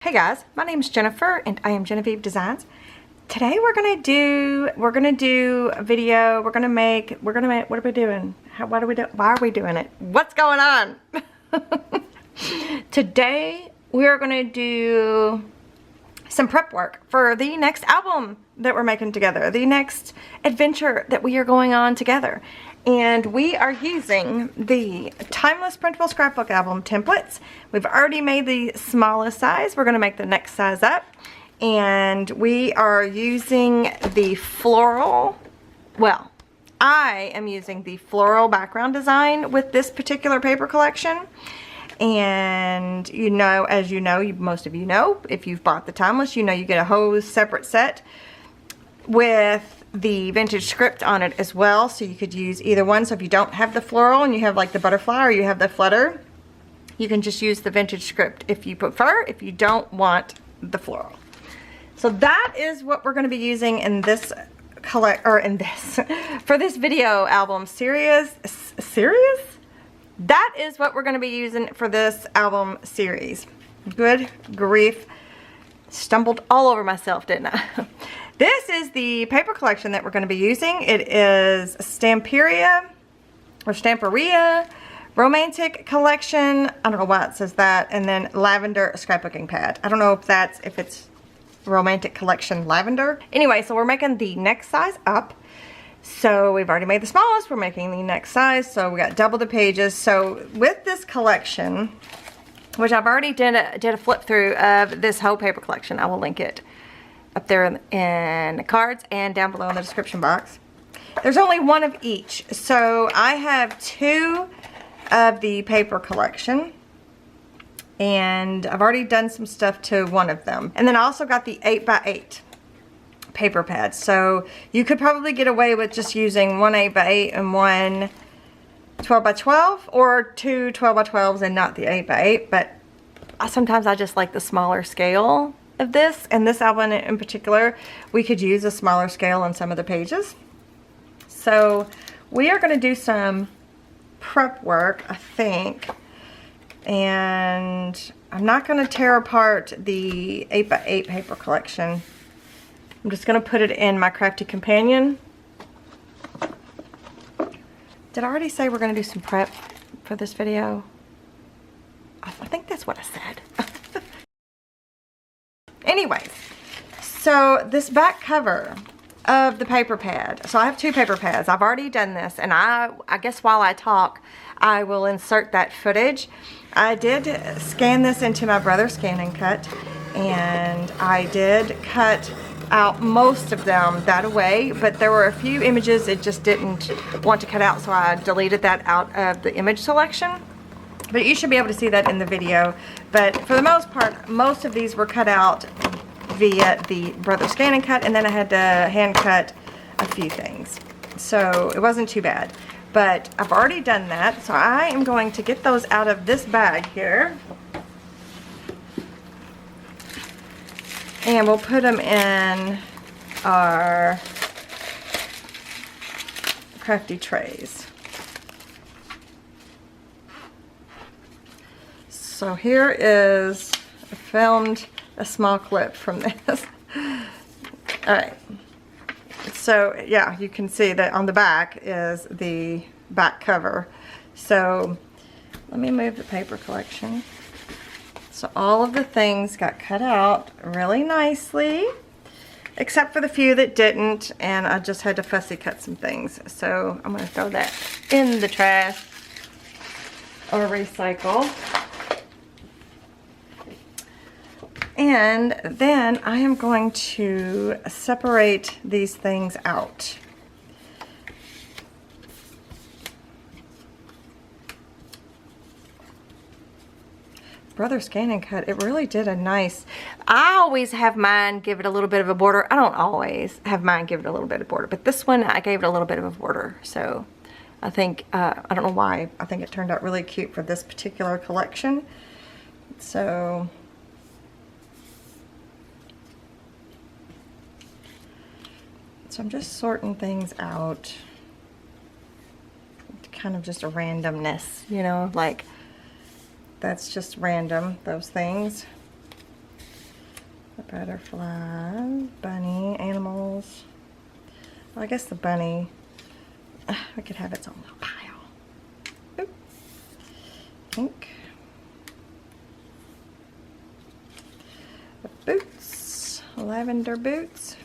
Hey guys, my name is Jennifer and I am Jenofeve Designs. Today we're gonna do a video. What are we doing? Why are we doing it? What's going on? Today we are gonna do some prep work for the next album that we're making together, the next adventure that we are going on together. And we are using the Timeless Printable Scrapbook album templates. We've already made the smallest size. We're gonna make the next size up. And we are using the floral, well, I am using the floral background design with this particular paper collection. And you know, as you know, most of you know, if you've bought the Timeless, you know you get a whole separate set with the vintage script on it as well, so you could use either one. So if you don't have the floral and you have like the butterfly or you have the flutter, you can just use the vintage script if you prefer, if you don't want the floral. So that is what we're going to be using in this for this video album series. That is what we're going to be using for this album series. Good grief, stumbled all over myself, didn't I? This is the paper collection that we're going to be using. It is Stamperia or Stamperia Romantic Collection. I don't know why it says that. And then Lavender scrapbooking pad. I don't know if it's Romantic Collection Lavender. Anyway, so we're making the next size up. So we've already made the smallest. We're making the next size. So we got double the pages. So with this collection, which I've already did a flip through of this whole paper collection. I will link it up there in the cards and down below in the description box. There's only one of each. So I have two of the paper collection. And I've already done some stuff to one of them. And then I also got the 8x8 paper pads. So you could probably get away with just using one 8x8 and one 12x12, or two 12x12s and not the 8x8. But sometimes I just like the smaller scale of this, and this album in particular, we could use a smaller scale on some of the pages. So we are going to do some prep work, I think, and I'm not going to tear apart the 8x8 paper collection. I'm just going to put it in my Crafty Companion. Did I already say we're going to do some prep for this video? I think that's what I said. Anyways, so this back cover of the paper pad. So I have two paper pads. I've already done this, and I guess while I talk, I will insert that footage. I did scan this into my brother's scan and cut, and I did cut out most of them that away, but there were a few images it just didn't want to cut out, so I deleted that out of the image selection. But you should be able to see that in the video. But for the most part, most of these were cut out via the brother scan and cut, and then I had to hand cut a few things. So it wasn't too bad. But I've already done that, so I am going to get those out of this bag here. And we'll put them in our crafty trays. So here is, I filmed a small clip from this. Alright. So yeah, you can see that on the back is the back cover. So let me move the paper collection. So all of the things got cut out really nicely, except for the few that didn't, and I just had to fussy cut some things. So I'm going to throw that in the trash or recycle. And then I am going to separate these things out. Brother Scan and Cut, it really did a nice, I always have mine give it a little bit of a border. I don't always have mine give it a little bit of border, but this one I gave it a little bit of a border. So I think, I don't know why, I think it turned out really cute for this particular collection. So I'm just sorting things out. Kind of just a randomness, you know, like that's just random, those things. The butterfly, bunny, animals. Well, I guess the bunny, we could have its own little pile. Oop. Pink. The boots, lavender boots.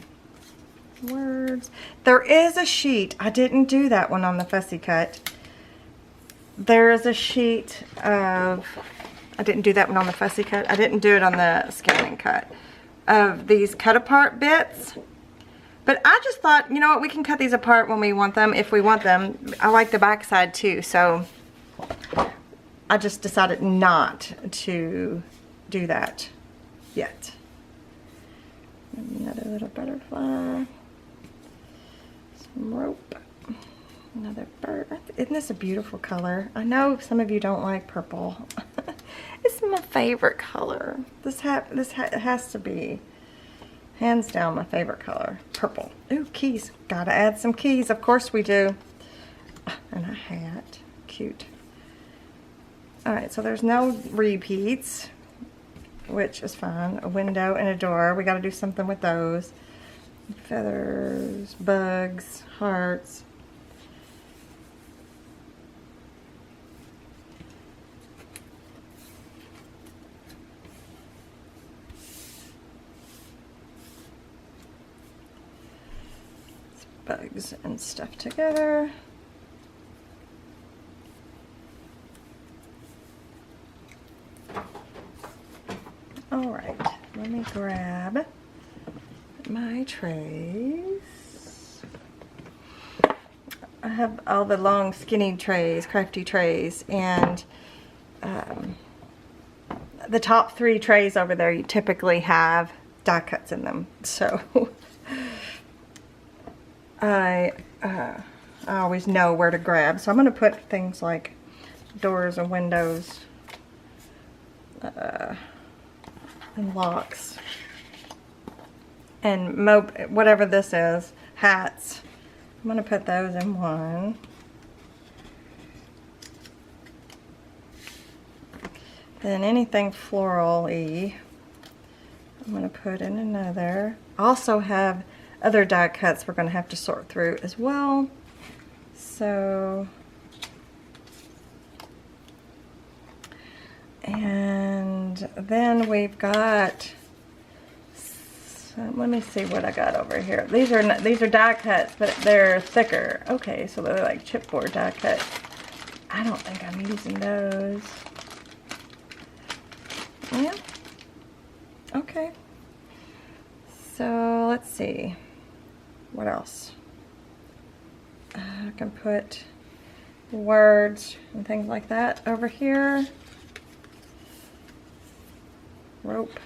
Words. There is a sheet. I didn't do that one on the fussy cut. There is a sheet of, I didn't do that one on the fussy cut. I didn't do it on the scaling cut, of these cut apart bits. But I just thought, you know what, we can cut these apart when we want them, if we want them. I like the back side too, so I just decided not to do that yet. Another little butterfly. Some rope. Another bird. Isn't this a beautiful color? I know some of you don't like purple. It's my favorite color. This has to be, hands down, my favorite color. Purple. Ooh, keys. Gotta add some keys. Of course we do. And a hat. Cute. Alright, so there's no repeats, which is fine. A window and a door. We gotta do something with those. Feathers, bugs, hearts. Bugs and stuff together. All right, let me grab my trays. I have all the long skinny trays, crafty trays, and the top 3 trays over there you typically have die cuts in them, so I always know where to grab. So I'm going to put things like doors and windows and locks and whatever this is, hats. I'm going to put those in one. Then anything floral-y, I'm going to put in another. Also have other die cuts we're going to have to sort through as well. So, and then we've got, so let me see what I got over here. These are die cuts, but they're thicker. Okay, so they're like chipboard die cuts. I don't think I'm using those. Yeah. Okay. So let's see. What else? I can put words and things like that over here. Rope.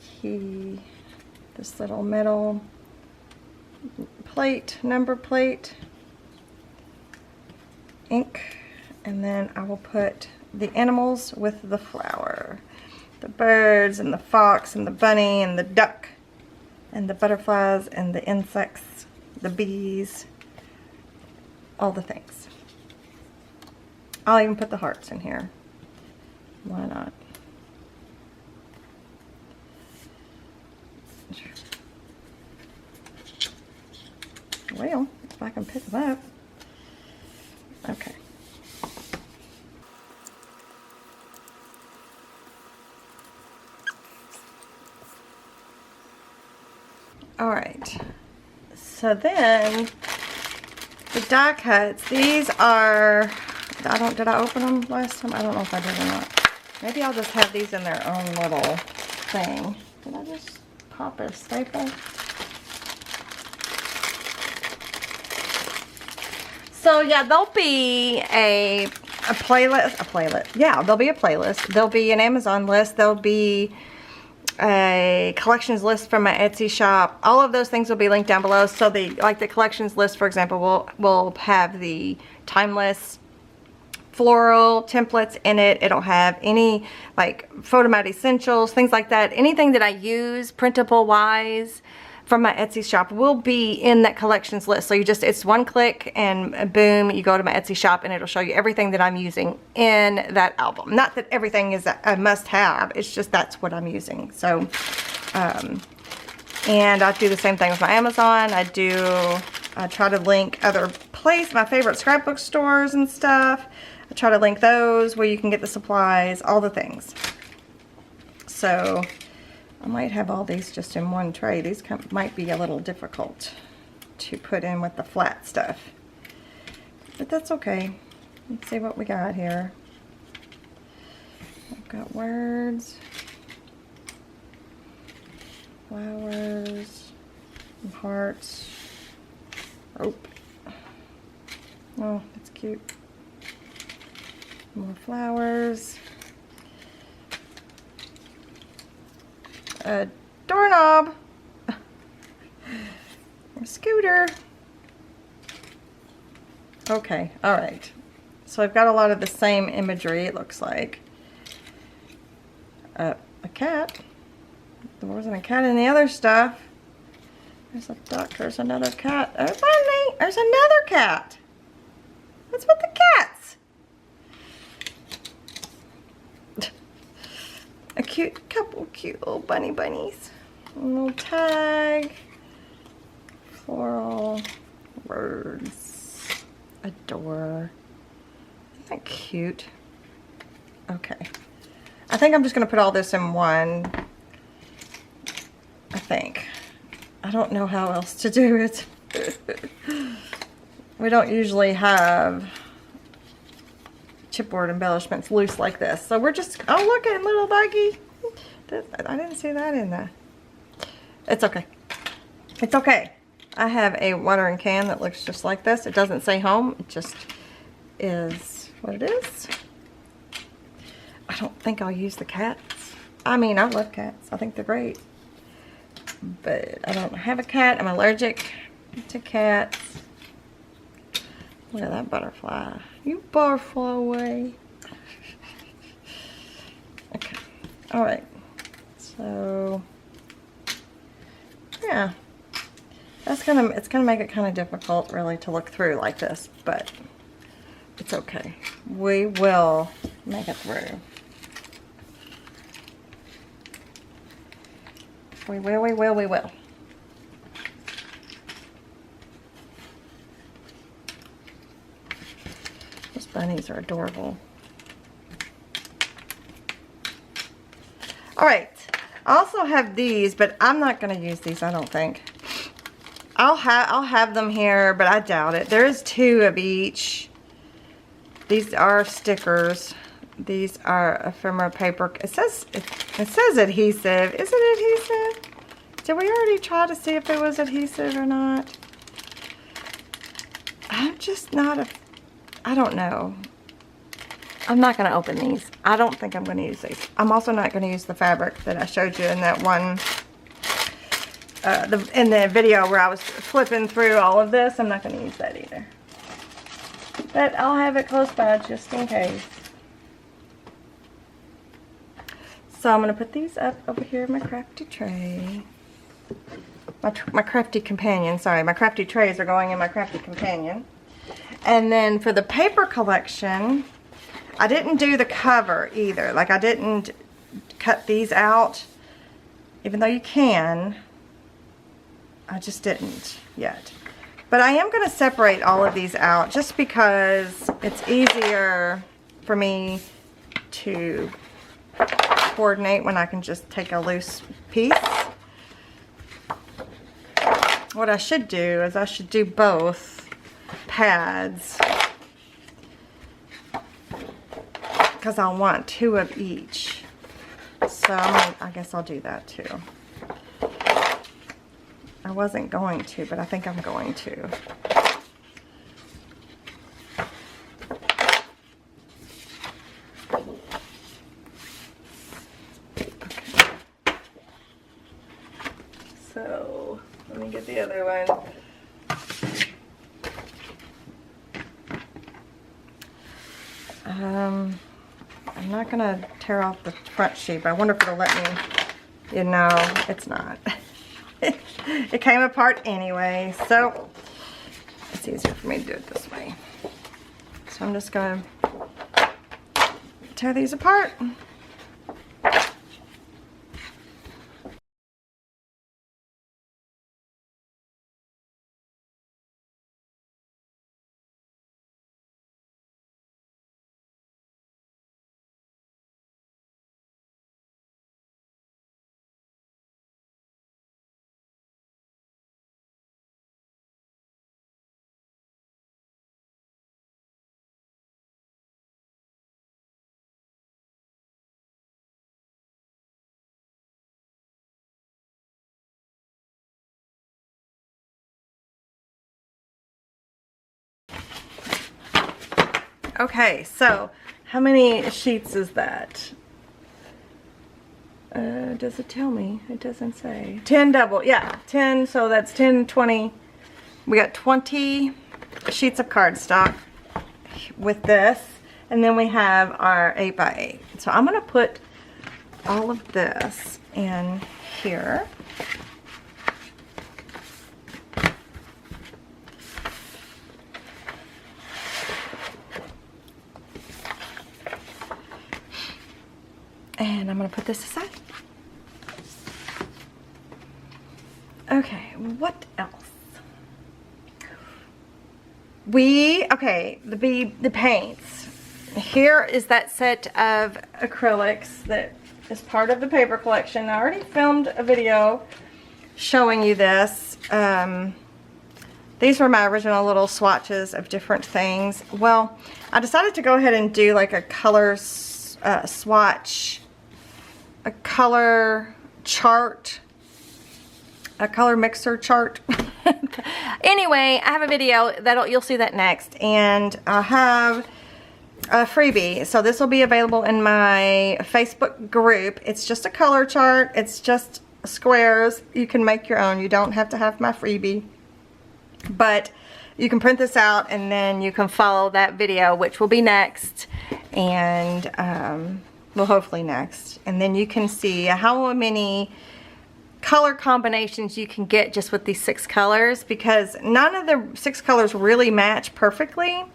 Key. This little metal plate, number plate. Ink. And then I will put the animals with the flower. The birds and the fox and the bunny and the duck and the butterflies and the insects, the bees, all the things. I'll even put the hearts in here. Why not? Well, if I can pick them up. Okay. Alright, so then the die cuts, these are, did I open them last time? I don't know if I did or not. Maybe I'll just have these in their own little thing. Did I just pop a staple? So yeah, there'll be a playlist. Yeah, there'll be a playlist. There'll be an Amazon list. There'll be a collections list from my Etsy shop. All of those things will be linked down below. So the collections list, for example, will have the timeless floral templates in it. It'll have any like photo mat essentials, things like that. Anything that I use printable wise, from my Etsy shop will be in that collections list. So you just, it's one click and boom, you go to my Etsy shop and it'll show you everything that I'm using in that album. Not that everything is a must have, it's just that's what I'm using. So, and I do the same thing with my Amazon. I try to link other my favorite scrapbook stores and stuff. I try to link those where you can get the supplies, all the things. So I might have all these just in one tray. These might be a little difficult to put in with the flat stuff, but that's okay. Let's see what we got here. I've got words, flowers, and hearts. Rope. Oh, that's cute. More flowers. A doorknob. A scooter. Okay, alright. So I've got a lot of the same imagery, it looks like. A cat. There wasn't a cat in the other stuff. There's a duck, there's another cat. Oh, funny, there's another cat. What's with the cats? A couple cute little bunnies. A little tag. Floral. Words. A door. Isn't that cute? Okay. I think I'm just going to put all this in one. I think. I don't know how else to do it. We don't usually have chipboard embellishments loose like this. So we're just, oh look at little doggy. I didn't see that in there. It's okay. It's okay. I have a watering can that looks just like this. It doesn't say home. It just is what it is. I don't think I'll use the cats. I mean, I love cats. I think they're great. But I don't have a cat. I'm allergic to cats. Look at that butterfly. You butterfly away. Okay. Alright. So yeah. It's gonna make it kind of difficult really to look through like this, but it's okay. We will make it through. We will. Those bunnies are adorable. Alright, I also have these, but I'm not going to use these, I don't think. I'll have them here, but I doubt it. There is 2 of each. These are stickers. These are ephemera paper. It says adhesive. Is it adhesive? Did we already try to see if it was adhesive or not? I'm just not I don't know. I'm not going to open these. I don't think I'm going to use these. I'm also not going to use the fabric that I showed you in that one, in the video where I was flipping through all of this. I'm not going to use that either. But I'll have it close by just in case. So I'm going to put these up over here in my crafty tray. My crafty companion, sorry. My crafty trays are going in my crafty companion. And then for the paper collection, I didn't do the cover either. Like I didn't cut these out, even though you can. I just didn't yet. But I am going to separate all of these out just because it's easier for me to coordinate when I can just take a loose piece. What I should do is I should do both pads because I want 2 of each. So I guess I'll do that too. I wasn't going to, but I think I'm going to. So, let me get the other one. I'm not going to tear off the front sheet, but I wonder if it'll let me. You know, it's not. it came apart anyway. So it's easier for me to do it this way. So I'm just going to tear these apart. Okay, so how many sheets is that? Does it tell me? It doesn't say. 10 double, yeah, 10, so that's 10, 20. We got 20 sheets of cardstock with this, and then we have our 8x8. So I'm gonna put all of this in here. And I'm going to put this aside. Okay, what else? Okay, the paints. Here is that set of acrylics that is part of the paper collection. I already filmed a video showing you this. These were my original little swatches of different things. Well, I decided to go ahead and do like a color swatch, a color chart, a color mixer chart. Anyway, I have a video that you'll see that next, and I have a freebie. So this will be available in my Facebook group. It's just a color chart. It's just squares. You can make your own. You don't have to have my freebie, but you can print this out and then you can follow that video, which will be next, and well, hopefully next, and then you can see how many color combinations you can get just with these 6 colors, because none of the 6 colors really match perfectly,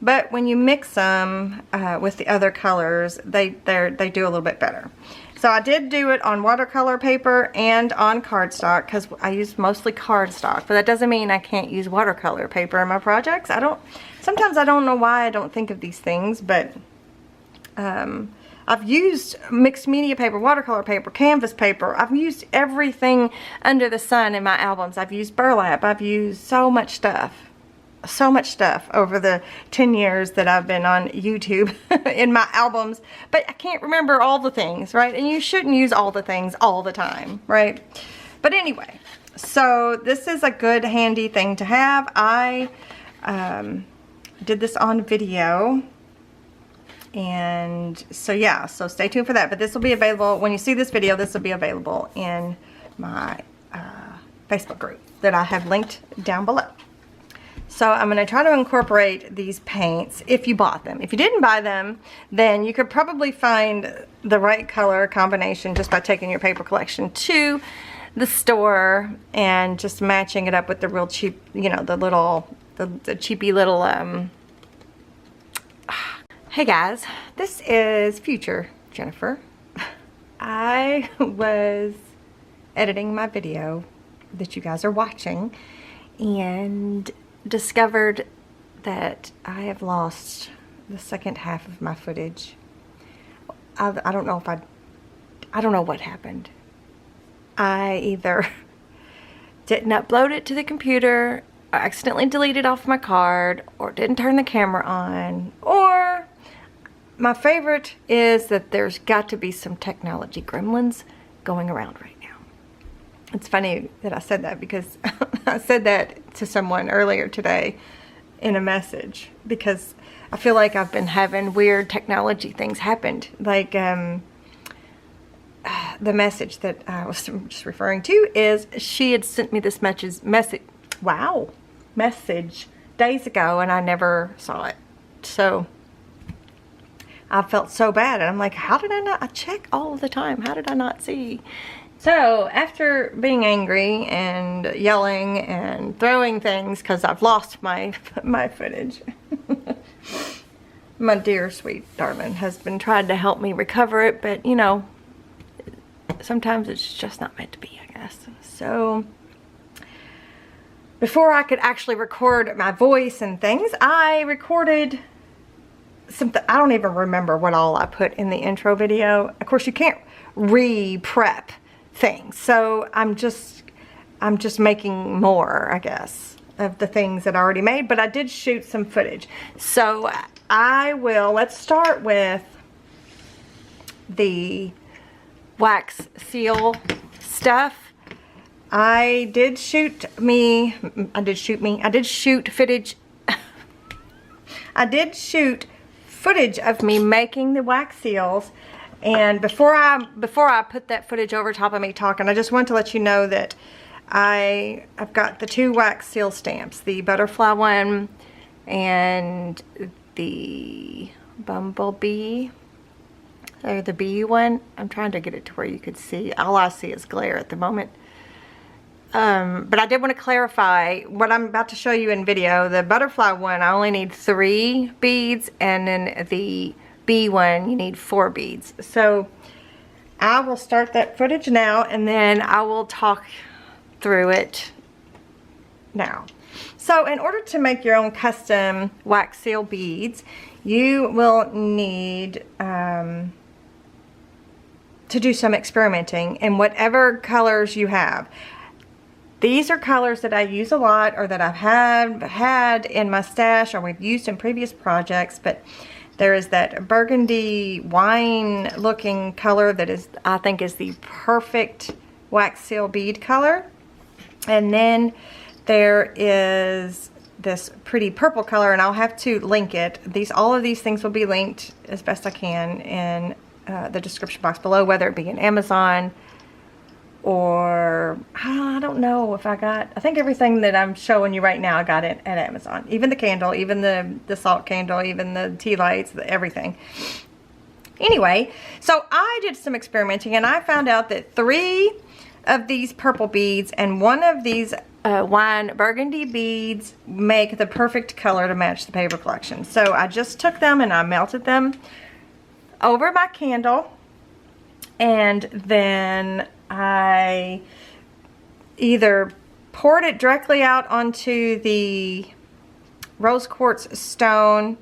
but when you mix them with the other colors, they do a little bit better. So I did do it on watercolor paper and on cardstock, because I use mostly cardstock, but that doesn't mean I can't use watercolor paper in my projects. Sometimes I don't know why I don't think of these things, but I've used mixed media paper, watercolor paper, canvas paper. I've used everything under the sun in my albums. I've used burlap. I've used so much stuff over the 10 years that I've been on YouTube in my albums. But I can't remember all the things, right? And you shouldn't use all the things all the time, right? But anyway, so this is a good handy thing to have. I did this on video. And so yeah, so stay tuned for that. But this will be available, when you see this video, this will be available in my Facebook group that I have linked down below. So I'm going to try to incorporate these paints if you bought them. If you didn't buy them, then you could probably find the right color combination just by taking your paper collection to the store and just matching it up with the real cheap, you know, the cheapy little Hey guys, this is future Jennifer. I was editing my video that you guys are watching and discovered that I have lost the second half of my footage. I don't know what happened. I either didn't upload it to the computer, or accidentally deleted off my card, or didn't turn the camera on, or my favorite is that there's got to be some technology gremlins going around right now. It's funny that I said that, because I said that to someone earlier today in a message, because I feel like I've been having weird technology things happen. Like the message that I was just referring to is she had sent me this message days ago, and I never saw it. So I felt so bad, and I'm like, how did I not? I check all the time. How did I not see? So after being angry and yelling and throwing things because I've lost my footage, my dear sweet darling has been trying to help me recover it, but you know, sometimes it's just not meant to be, I guess. So before I could actually record my voice and things, I recorded something. I don't even remember what all I put in the intro video. Of course, you can't re-prep things, so I'm just making more, I guess, of the things that I already made, but I did shoot some footage. So let's start with the wax seal stuff. I did shoot footage. I did shoot footage of me making the wax seals. And before I put that footage over top of me talking, I just want to let you know that I've got the 2 wax seal stamps, the butterfly one and the bumblebee, or the bee one. I'm trying to get it to where you could see. All I see is glare at the moment. But I did want to clarify what I'm about to show you in video. The butterfly one, I only need 3 beads, and then the bee one, you need 4 beads. So I will start that footage now, and then I will talk through it now. So in order to make your own custom wax seal beads, you will need to do some experimenting in whatever colors you have. These are colors that I use a lot, or that I've had in my stash, or we've used in previous projects, but there is that burgundy wine looking color that is, I think, is the perfect wax seal bead color. And then there is this pretty purple color, and I'll have to link it. All of these things will be linked as best I can in the description box below, whether it be in Amazon or I don't know if I think everything that I'm showing you right now I got it at Amazon. Even the candle, even the salt candle, even the tea lights, everything. Anyway, so I did some experimenting, and I found out that 3 of these purple beads and 1 of these wine burgundy beads make the perfect color to match the paper collection. So I just took them and I melted them over my candle, and then I either poured it directly out onto the rose quartz stone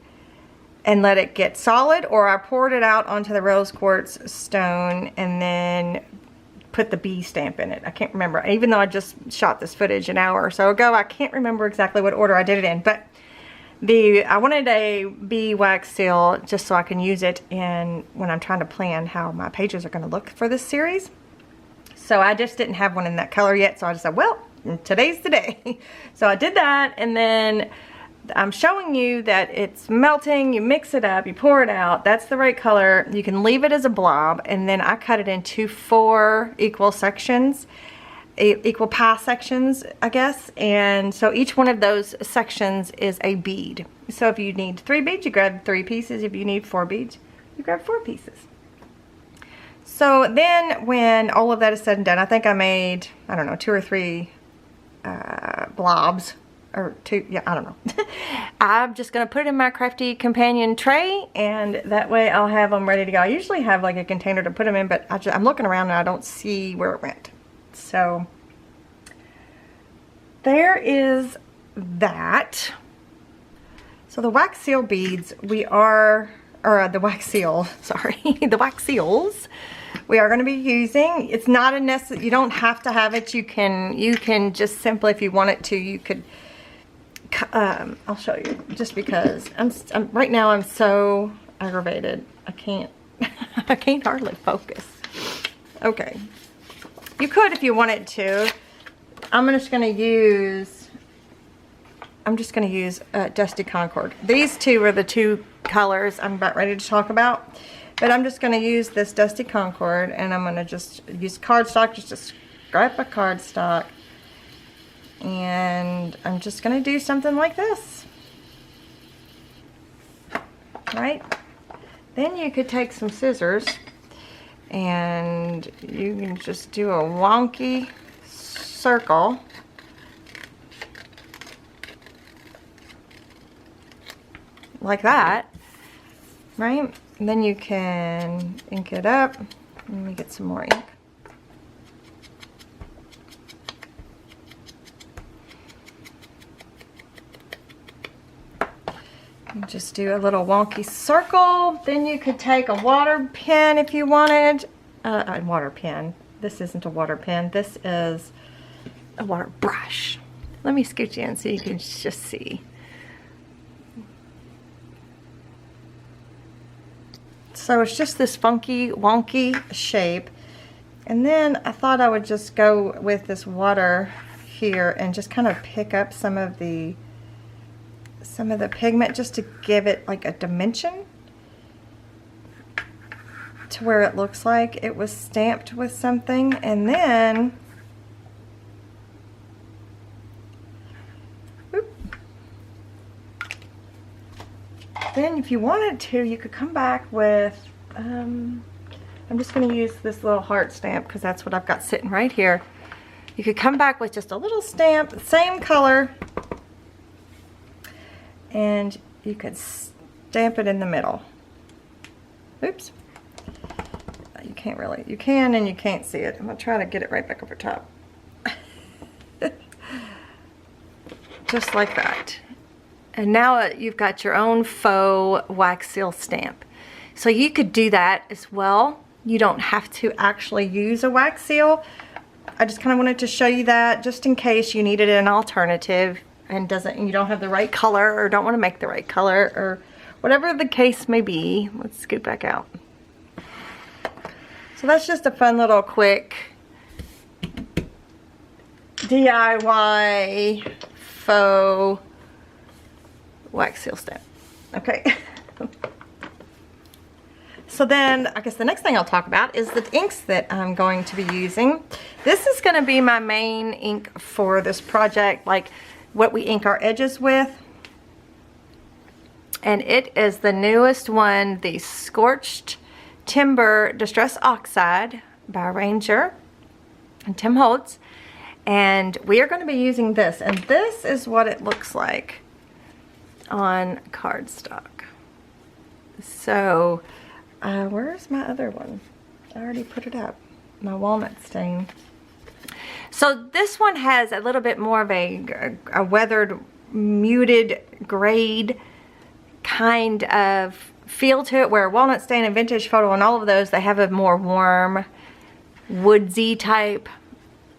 and let it get solid, or I poured it out onto the rose quartz stone and then put the bee stamp in it. I can't remember. Even though I just shot this footage an hour or so ago, I can't remember exactly what order I did it in, but I wanted a bee wax seal just so I can use it when I'm trying to plan how my pages are going to look for this series. So I just didn't have one in that color yet, so I just said, well, today's the day. So I did that, and then I'm showing you that it's melting. You mix it up, you pour it out. That's the right color. You can leave it as a blob, and then I cut it into 4 equal sections, equal pie sections, I guess. And so each one of those sections is a bead. So if you need 3 beads, you grab 3 pieces. If you need 4 beads, you grab 4 pieces. So then when all of that is said and done, I think I made, I don't know, 2 or 3 blobs, or 2, yeah, I don't know. I'm just going to put it in my crafty companion tray, and that way I'll have them ready to go. I usually have like a container to put them in, but I'm looking around and I don't see where it went. So there is that. So the wax seal beads the wax seal, sorry, the wax seals we are going to be using. It's not a necessary, you don't have to have it. You can just simply, if you want it to, you could, I'll show you, just because right now I'm so aggravated. I can't hardly focus. Okay. You could if you wanted to. I'm just going to use Dusty Concord. These 2 are the 2 colors I'm about ready to talk about. But I'm just going to use this Dusty Concord, and I'm going to just use cardstock, just a scrap of cardstock. And I'm just going to do something like this. Right? Then you could take some scissors and you can just do a wonky circle. Like that, right? And then you can ink it up. Let me get some more ink. And just do a little wonky circle. Then you could take a water pen if you wanted. A water pen. This isn't a water pen. This is a water brush. Let me scoot you in so you can just see. So it's just this funky, wonky shape. And then I thought I would just go with this water here and just kind of pick up some of the pigment just to give it like a dimension to where it looks like it was stamped with something. And then then if you wanted to, you could come back with, I'm just going to use this little heart stamp because that's what I've got sitting right here. You could come back with just a little stamp, same color, and you could stamp it in the middle. Oops. You can't really, you can and you can't see it. I'm going to try to get it right back over top. Just like that. And now you've got your own faux wax seal stamp. So you could do that as well. You don't have to actually use a wax seal. I just kind of wanted to show you that just in case you needed an alternative and you don't have the right color or don't want to make the right color or whatever the case may be. Let's scoot back out. So that's just a fun little quick DIY faux wax seal stamp. Okay. So then I guess the next thing I'll talk about is the inks that I'm going to be using. This is going to be my main ink for this project, like what we ink our edges with. And it is the newest one, the Scorched Timber Distress Oxide by Ranger and Tim Holtz. And we are going to be using this, and this is what it looks like on cardstock. So where's my other one? I already put it up, my walnut stain. So this one has a little bit more of a weathered, muted, grayed kind of feel to it, where walnut stain and vintage photo and all of those, they have a more warm, woodsy type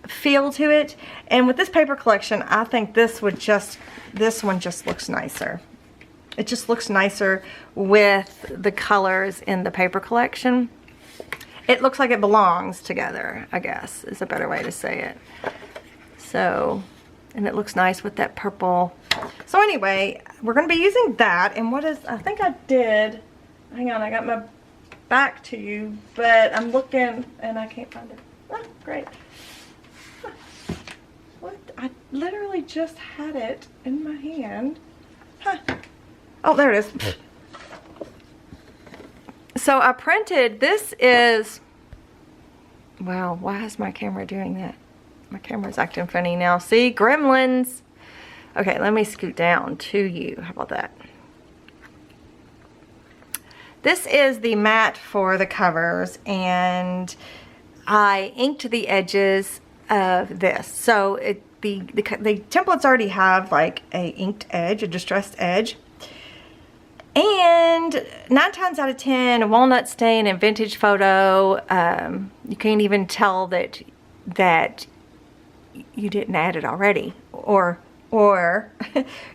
feel to it. And with this paper collection, I think this one just looks nicer. It just looks nicer with the colors in the paper collection. It looks like it belongs together, I guess, is a better way to say it. So, and it looks nice with that purple. So anyway, we're going to be using that. And I think I did, hang on, I got my back to you, but I'm looking and I can't find it. Oh, great. What? I literally just had it in my hand. Huh. Oh, there it is. So I printed, this is, wow, why is my camera doing that? My camera's acting funny now. See, Gremlins. Okay, let me scoot down to you. How about that? This is the matte for the covers, and I inked the edges of this. So the templates already have like a inked edge, a distressed edge. And 9 times out of 10, a walnut stain and vintage photo, you can't even tell that you didn't add it already. Or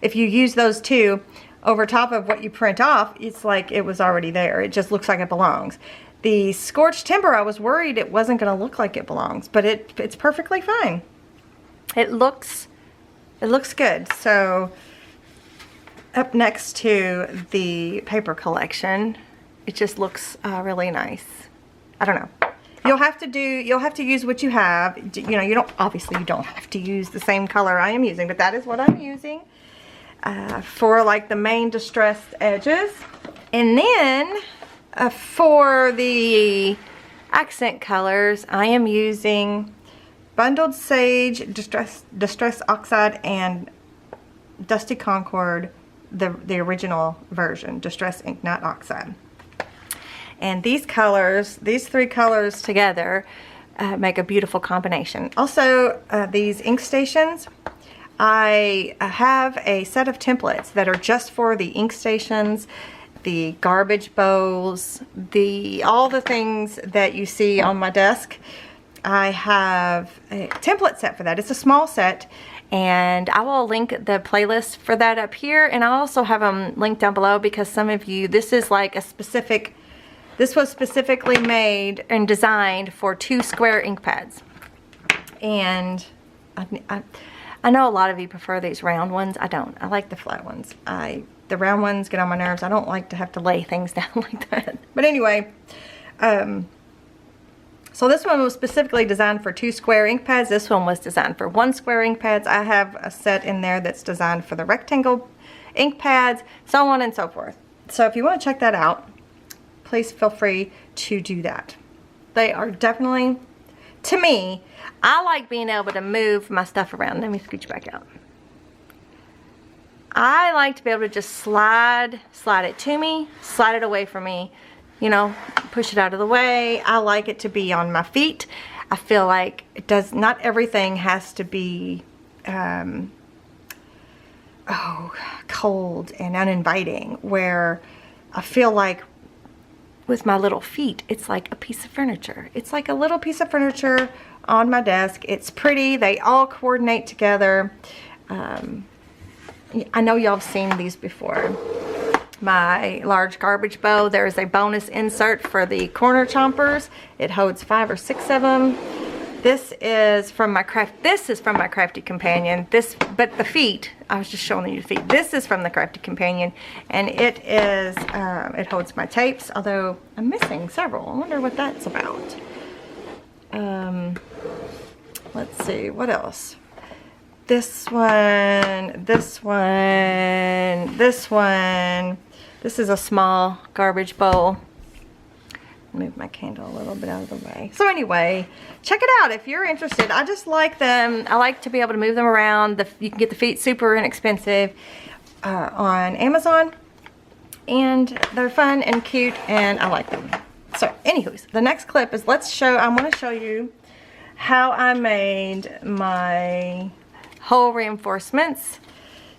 if you use those two over top of what you print off, it's like it was already there. It just looks like it belongs. The Scorched Timber, I was worried it wasn't going to look like it belongs, but it's perfectly fine. It looks good. So up next to the paper collection, it just looks really nice. I don't know. You'll have to use what you have. You know, obviously you don't have to use the same color I am using, but that is what I'm using for like the main distressed edges. And then for the accent colors, I am using Bundled Sage, Distress Oxide, and Dusty Concord, the original version, Distress Ink, not Oxide. And these colors, these three colors together, make a beautiful combination. Also, these ink stations, I have a set of templates that are just for the ink stations, the garbage bowls, all the things that you see on my desk. I have a template set for that. It's a small set, and I will link the playlist for that up here, and I'll also have them linked down below, because some of you, this is like a specific, this was specifically made and designed for 2 square ink pads. And I know a lot of you prefer these round ones. I don't. I like the flat ones. The round ones get on my nerves. I don't like to have to lay things down like that. But anyway, so this one was specifically designed for 2 square ink pads. This one was designed for 1 square ink pads. I have a set in there that's designed for the rectangle ink pads, so on and so forth. So if you want to check that out, please feel free to do that. They are definitely, to me, I like being able to move my stuff around. Let me scooch back out. I like to be able to just slide it to me, slide it away from me, you know, push it out of the way. I like it to be on my feet. I feel like not everything has to be cold and uninviting, where I feel like with my little feet, it's like a piece of furniture. It's like a little piece of furniture on my desk. It's pretty. They all coordinate together. I know y'all have seen these before. My large garbage bowl, there's a bonus insert for the corner chompers. It holds 5 or 6 of them. This is from my Crafty Companion. But the feet, I was just showing you the feet. This is from the Crafty Companion, and it holds my tapes, although I'm missing several. I wonder what that's about. Let's see, what else? This one. This is a small garbage bowl. Move my candle a little bit out of the way. So anyway, check it out if you're interested. I just like them. I like to be able to move them around. You can get the feet super inexpensive on Amazon, and they're fun and cute, and I like them. So anywho's, the next clip is I want to show you how I made my hole reinforcements.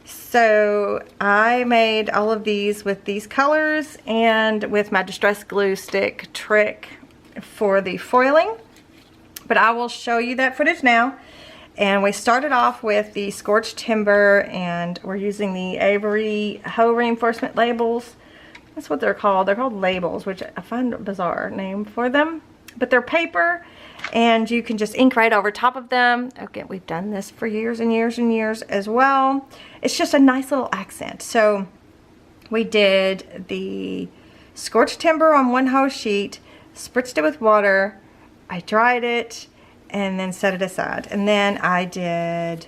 So I made all of these with these colors and with my distress glue stick trick for the foiling. But I will show you that footage now. And we started off with the scorched timber, and we're using the Avery hole reinforcement labels. That's what they're called. They're called labels, which I find a bizarre name for them. But they're paper, and you can just ink right over top of them. Again, we've done this for years and years and years as well. It's just a nice little accent. So we did the scorched timber on 1 whole sheet, spritzed it with water, I dried it, and then set it aside. And then I did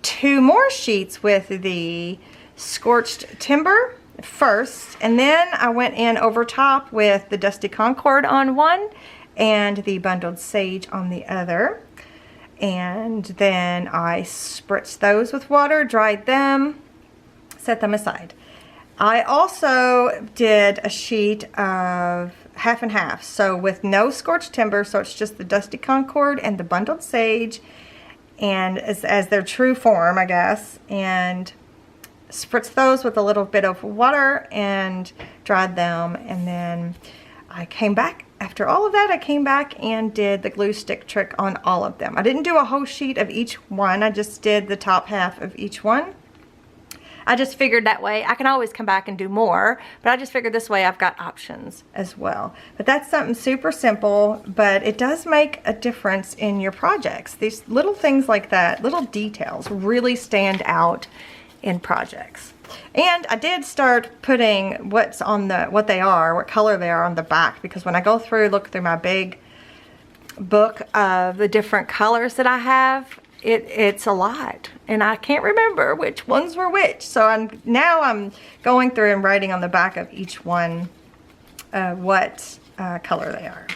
2 more sheets with the scorched timber first, and then I went in over top with the Dusty Concord on one and the Bundled Sage on the other, and then I spritzed those with water, dried them, set them aside. I also did a sheet of half and half, so with no scorched timber, so it's just the Dusty Concord and the Bundled Sage, and as their true form, I guess, and spritzed those with a little bit of water and dried them. And then I came back, after all of that, I came back and did the glue stick trick on all of them. I didn't do a whole sheet of each one, I just did the top half of each one. I just figured that way, I can always come back and do more, but I just figured this way I've got options as well. But that's something super simple, but it does make a difference in your projects. These little things like that, little details, really stand out in projects. And I did start putting what color they are on the back, because when I go through, look through my big book of the different colors that I have, it's a lot, and I can't remember which ones were which. So I'm going through and writing on the back of each one what color they are.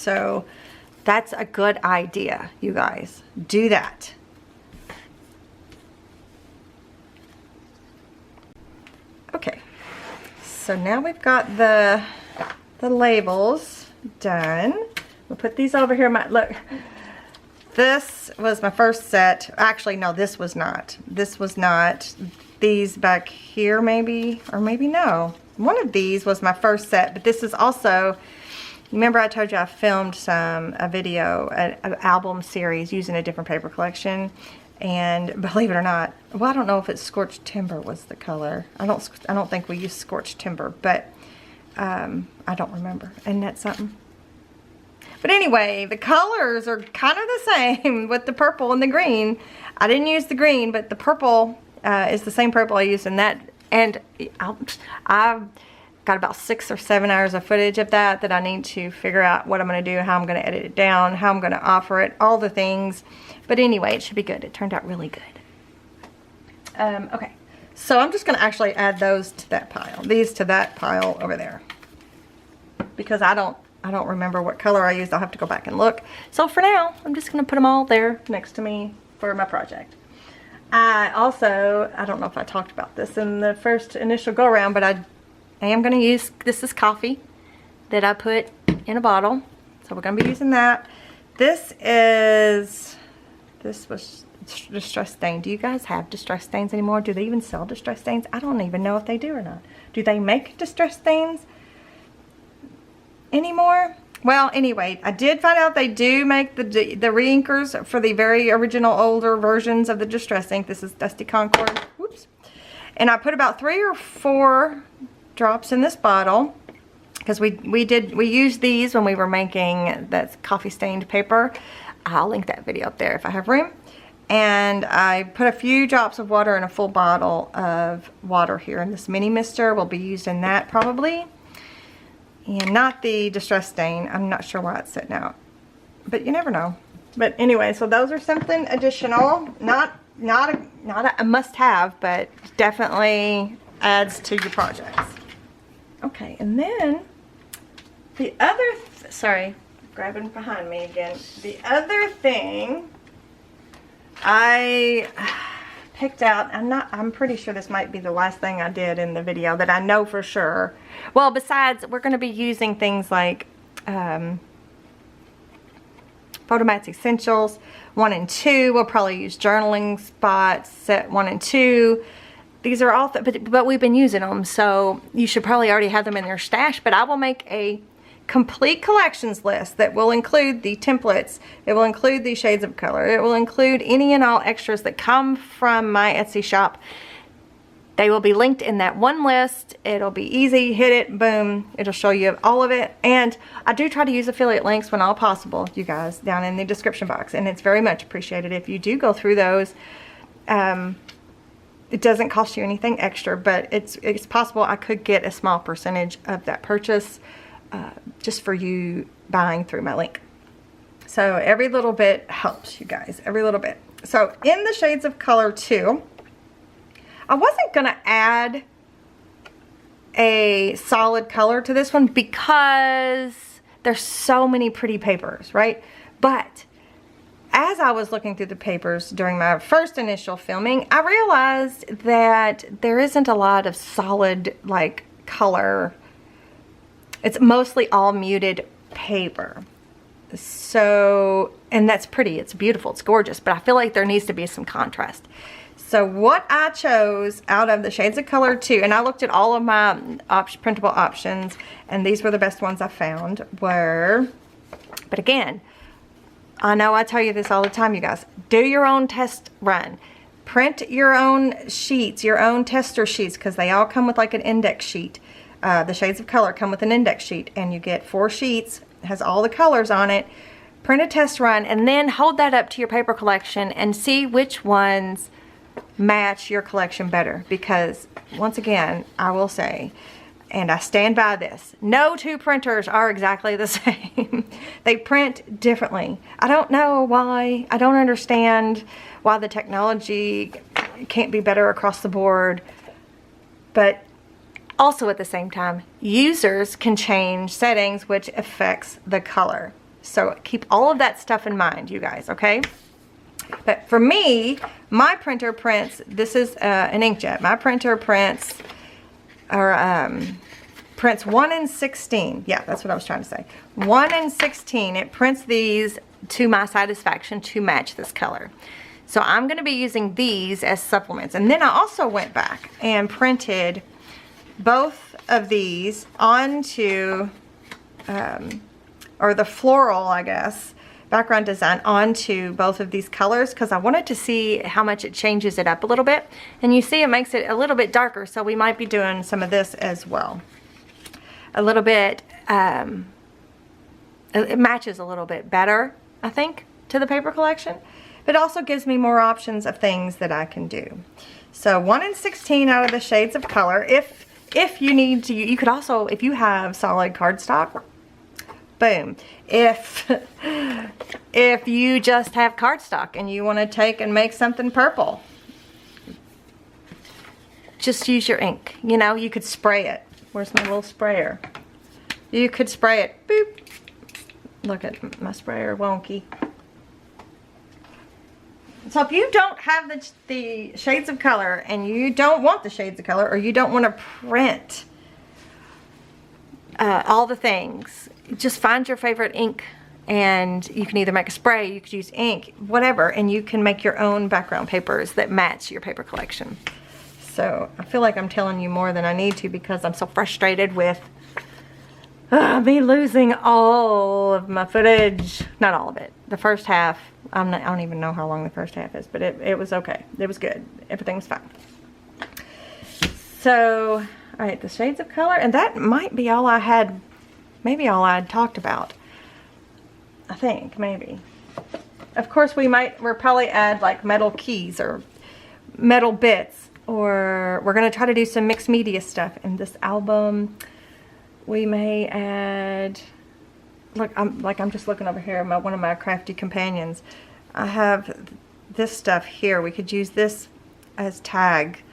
So that's a good idea, you guys. Do that. Okay, so now we've got the labels done. We'll put these over here. Look, this was my first set. Actually, no, this was not. This was not. These back here maybe, or maybe no. One of these was my first set, but this is also, remember I told you I filmed a video, an album series using a different paper collection. And believe it or not, well, I don't know if it's scorched timber was the color. I don't think we used scorched timber, but I don't remember. Isn't that something? But anyway, the colors are kind of the same with the purple and the green. I didn't use the green, but the purple is the same purple I used in that. And I've got about 6 or 7 hours of footage of that I need to figure out what I'm going to do, how I'm going to edit it down, how I'm going to offer it, all the things. But anyway, it should be good. It turned out really good. Okay, so I'm just going to actually add those to that pile, these to that pile over there, because I don't remember what color I used. I'll have to go back and look. So for now, I'm just going to put them all there next to me for my project. I don't know if I talked about this in the first initial go around, but I am going to use, this is coffee that I put in a bottle. So we're going to be using that. This was distress stain. Do you guys have distress stains anymore? Do they even sell distress stains? I don't even know if they do or not. Do they make distress stains anymore? Well, anyway, I did find out they do make the re-inkers for the very original older versions of the distress ink. This is Dusty Concord. Whoops. And I put about 3 or 4 drops in this bottle because we used these when we were making that coffee stained paper. I'll link that video up there if I have room. And I put a few drops of water in a full bottle of water here. And this mini mister will be used in that probably. And not the distress stain. I'm not sure why it's sitting out, but you never know. But anyway, so those are something additional. Not a must-have, but definitely adds to your projects. Okay, and then the other, sorry, grabbing behind me again. The other thing I picked out, I'm pretty sure this might be the last thing I did in the video that I know for sure. Well, besides, we're going to be using things like Photomats Essentials 1 and 2. We'll probably use journaling spots set 1 and 2. These are all, but we've been using them, so you should probably already have them in your stash. But I will make a complete collections list that will include the templates. It will include the shades of color. It will include any and all extras that come from my Etsy shop. They will be linked in that one list. It'll be easy. Hit it, boom. It'll show you all of it. And I do try to use affiliate links when all possible, you guys, down in the description box. And it's very much appreciated if you do go through those. It doesn't cost you anything extra, but it's possible I could get a small percentage of that purchase just for you buying through my link. So every little bit helps, you guys, every little bit. So in the shades of color too, I wasn't gonna add a solid color to this one because there's so many pretty papers, right? But as I was looking through the papers during my first initial filming, I realized that there isn't a lot of solid like color. It's mostly all muted paper. So, and that's pretty, it's beautiful, it's gorgeous, but I feel like there needs to be some contrast. So what I chose out of the shades of color too, and I looked at all of my printable options, and these were the best ones I found were, but again, I know I tell you this all the time, you guys, do your own test run. Print your own sheets, your own tester sheets, because they all come with like an index sheet. The shades of color come with an index sheet, and you get 4 sheets, it has all the colors on it. Print a test run, and then hold that up to your paper collection and see which ones match your collection better. Because once again, I will say, and I stand by this, no 2 printers are exactly the same. They print differently. I don't know why. I don't understand why the technology can't be better across the board. But also at the same time, users can change settings which affects the color. So keep all of that stuff in mind, you guys, okay? But for me, my printer prints, this is an inkjet. My printer prints, prints 1 in 16. Yeah, that's what I was trying to say. 1 in 16. It prints these to my satisfaction to match this color. So I'm going to be using these as supplements. And then I also went back and printed both of these onto, or the floral, I guess, background design onto both of these colors because I wanted to see how much it changes it up a little bit. And you see it makes it a little bit darker, so we might be doing some of this as well. A little bit, it matches a little bit better, I think, to the paper collection. But it also gives me more options of things that I can do. So 1 in 16 out of the shades of color. If you need to, you could also, if you have solid cardstock, boom. If you just have cardstock and you want to take and make something purple, just use your ink. You know, you could spray it. Where's my little sprayer? You could spray it. Boop. Look at my sprayer wonky. So if you don't have the shades of color and you don't want the shades of color, or you don't want to print all the things, just find your favorite ink, and you can either make a spray, you could use ink, whatever, and you can make your own background papers that match your paper collection. So I feel like I'm telling you more than I need to because I'm so frustrated with me losing all of my footage. Not all of it. The first half, I don't even know how long the first half is, but it was okay. It was good. Everything was fine. So, all right, the shades of color, and that might be all I had, maybe all I had talked about. I think, maybe. Of course, we'll probably add like metal keys or metal bits, or we're going to try to do some mixed media stuff in this album. We may add, look, I'm just looking over here at one of my crafty companions. I have this stuff here. We could use this as tag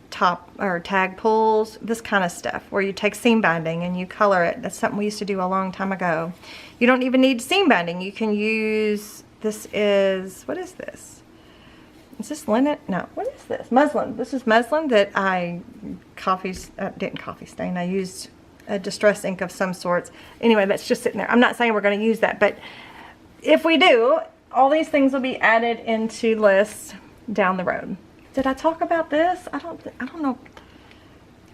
pulls, this kind of stuff, where you take seam binding and you color it. That's something we used to do a long time ago. You don't even need seam binding. You can use, this is, what is this? Is this linen? No, what is this? Muslin. This is muslin that I didn't coffee stain. I used a distress ink of some sorts. Anyway, that's just sitting there. I'm not saying we're going to use that, but if we do, all these things will be added into lists down the road. Did I talk about this? I don't know.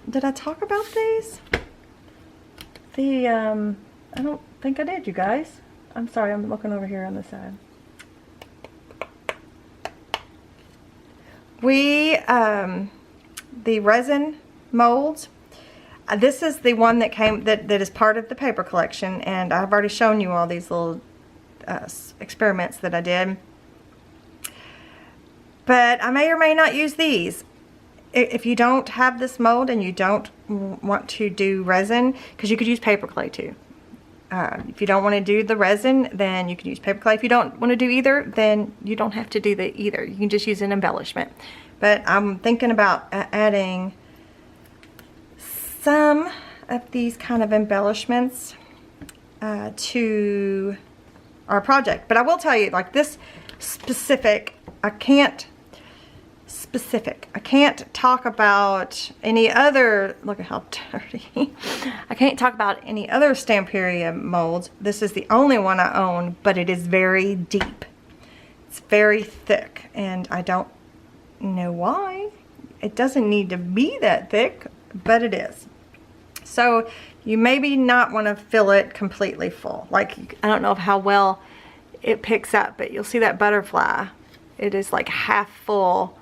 Did I talk about these? I don't think I did, you guys. I'm sorry, I'm looking over here on the side. The resin molds, this is the one that that is part of the paper collection, and I've already shown you all these little experiments that I did. But I may or may not use these. If you don't have this mold and you don't want to do resin, because you could use paper clay too. If you don't want to do the resin, then you can use paper clay. If you don't want to do either, then you don't have to do either. You can just use an embellishment. But I'm thinking about adding some of these kind of embellishments to our project. But I will tell you, like this specific, I can't talk about any other, look at how dirty. I can't talk about any other Stamperia molds. This is the only one I own, but it is very deep. It's very thick, and I don't know why. It doesn't need to be that thick, but it is. So you maybe not want to fill it completely full. Like, I don't know how well it picks up, but you'll see that butterfly. It is like half full.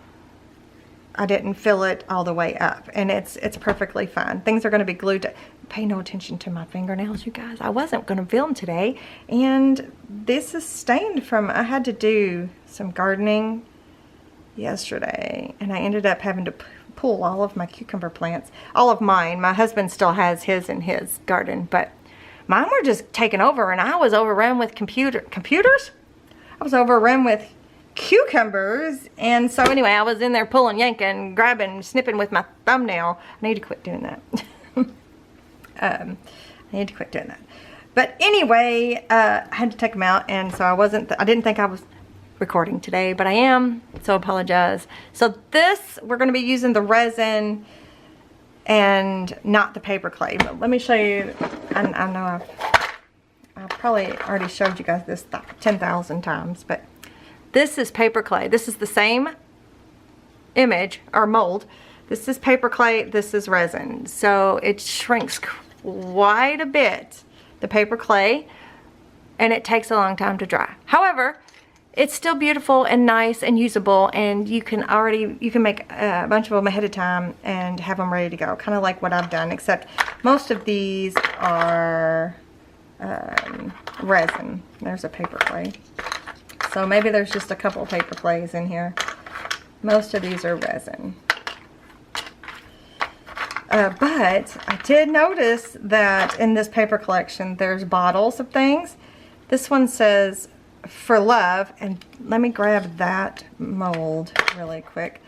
I didn't fill it all the way up, and it's perfectly fine. Things are going to be glued to. Pay no attention to my fingernails, you guys. I wasn't going to film today, and this is stained from, I had to do some gardening yesterday, and I ended up having to pull all of my cucumber plants, all of mine. My husband still has his in his garden, but mine were just taken over, and I was overrun with computers? I was overrun with cucumbers, and so anyway, I was in there pulling, yanking, grabbing, snipping with my thumbnail. I need to quit doing that. I need to quit doing that. But anyway, I had to take them out, and so I didn't think I was recording today, but I am, so apologize. So this, we're going to be using the resin and not the paper clay. But let me show you. I know I've probably already showed you guys this 10,000 times, but this is paper clay. This is the same image or mold. This is paper clay, this is resin. So it shrinks quite a bit, the paper clay, and it takes a long time to dry. However, it's still beautiful and nice and usable, and you can make a bunch of them ahead of time and have them ready to go, kind of like what I've done, except most of these are resin. There's a paper clay. So maybe there's just a couple of paper clays in here. Most of these are resin. But I did notice that in this paper collection there's bottles of things. This one says for love, and let me grab that mold really quick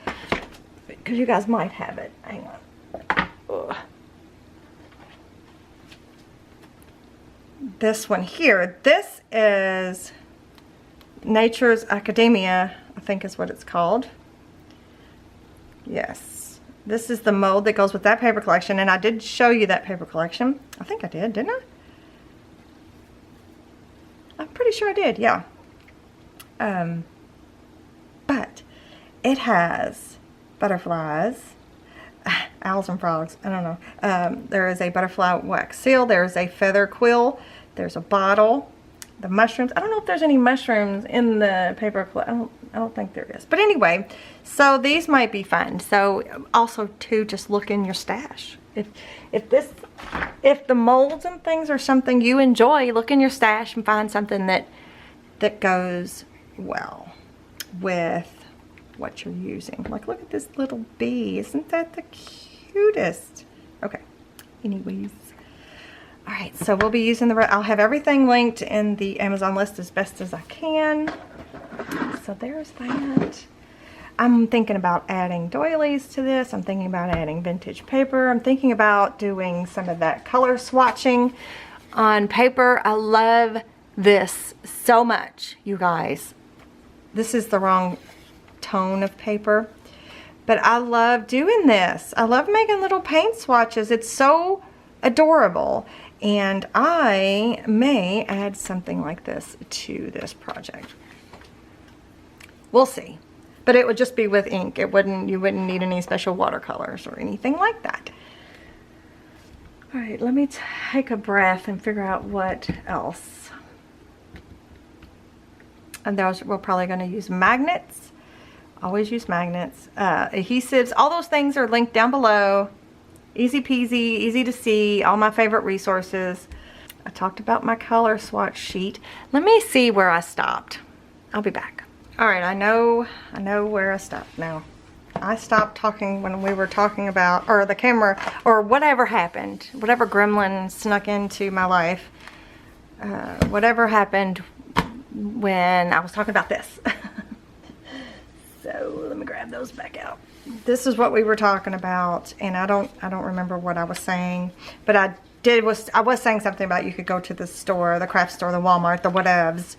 because you guys might have it. Hang on. Ugh. This one here, this is Nature's Academia, I think is what it's called. Yes. This is the mold that goes with that paper collection, and I did show you that paper collection. I think I did, didn't I? I'm pretty sure I did, yeah. But it has butterflies, owls and frogs, I don't know. There is a butterfly wax seal, there's a feather quill, there's a bottle, the mushrooms. I don't know if there's any mushrooms in the paper. I don't think there is. But anyway, so these might be fun. So also too, just look in your stash. If the molds and things are something you enjoy, look in your stash and find something that goes well with what you're using. Like, look at this little bee. Isn't that the cutest? Okay. Anyways. All right, so we'll be using I'll have everything linked in the Amazon list as best as I can. So there's that. I'm thinking about adding doilies to this. I'm thinking about adding vintage paper. I'm thinking about doing some of that color swatching on paper. I love this so much, you guys. This is the wrong tone of paper, but I love doing this. I love making little paint swatches. It's so adorable. And I may add something like this to this project. We'll see. But it would just be with ink. You wouldn't need any special watercolors or anything like that. All right, let me take a breath and figure out what else. And we're probably going to use magnets. Always use magnets. Adhesives, all those things are linked down below. Easy peasy, easy to see, all my favorite resources. I talked about my color swatch sheet. Let me see where I stopped. I'll be back. All right, I know where I stopped now. I stopped talking when we were talking about, or the camera, or whatever happened, whatever gremlin snuck into my life, whatever happened when I was talking about this. So let me grab those back out. This is what we were talking about, and I don't remember what I was saying, but I was saying something about you could go to the store, the craft store, the Walmart, the whatevs,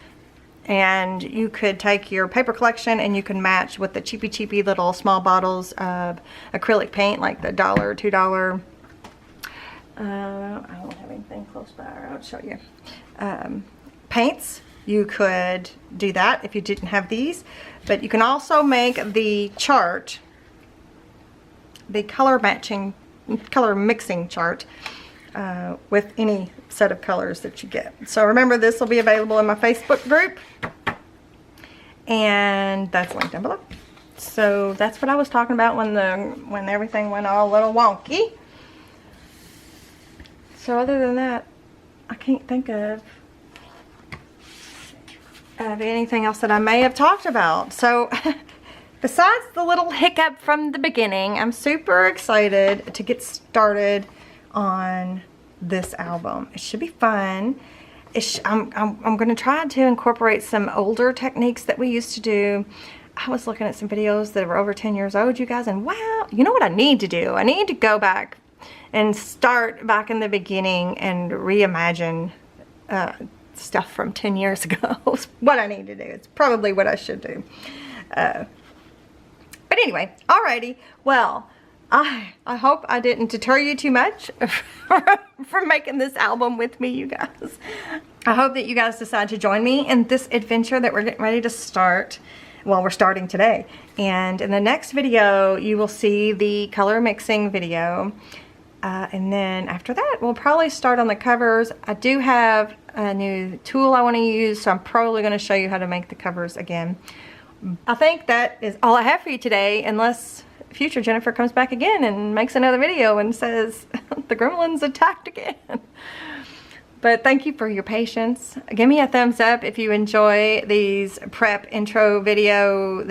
and you could take your paper collection and you can match with the cheapy little small bottles of acrylic paint, like the $1 or $2. I don't have anything close by, I'll show you. Paints. You could do that if you didn't have these, but you can also make the chart, the color mixing chart with any set of colors that you get. So remember, this will be available in my Facebook group, and that's linked down below. So that's what I was talking about when everything went all a little wonky. So other than that, I can't think of anything else that I may have talked about. So besides the little hiccup from the beginning, I'm super excited to get started on this album. It should be fun. I'm going to try to incorporate some older techniques that we used to do. I was looking at some videos that were over 10 years old, you guys, and wow, you know what I need to do? I need to go back and start back in the beginning and reimagine stuff from 10 years ago. It's what I need to do. It's probably what I should do. But anyway, alrighty. Well, I hope I didn't deter you too much from making this album with me, you guys. I hope that you guys decide to join me in this adventure that we're getting ready to start. Well, we're starting today. And in the next video, you will see the color mixing video. And then after that, we'll probably start on the covers. I do have a new tool I want to use, so I'm probably going to show you how to make the covers again. I think that is all I have for you today, unless future Jennifer comes back again and makes another video and says the gremlins attacked again. But thank you for your patience. Give me a thumbs up if you enjoy these prep intro video,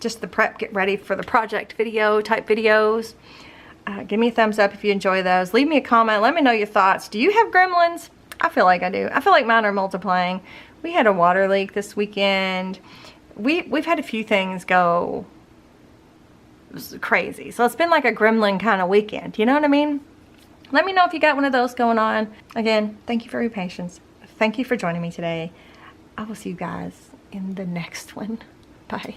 just the prep get ready for the project video type videos. Give me a thumbs up if you enjoy those. Leave me a comment. Let me know your thoughts. Do you have gremlins? I feel like I do. I feel like mine are multiplying. We had a water leak this weekend. We've had a few things go crazy. So it's been like a gremlin kind of weekend. You know what I mean? Let me know if you got one of those going on. Again, thank you for your patience. Thank you for joining me today. I will see you guys in the next one. Bye.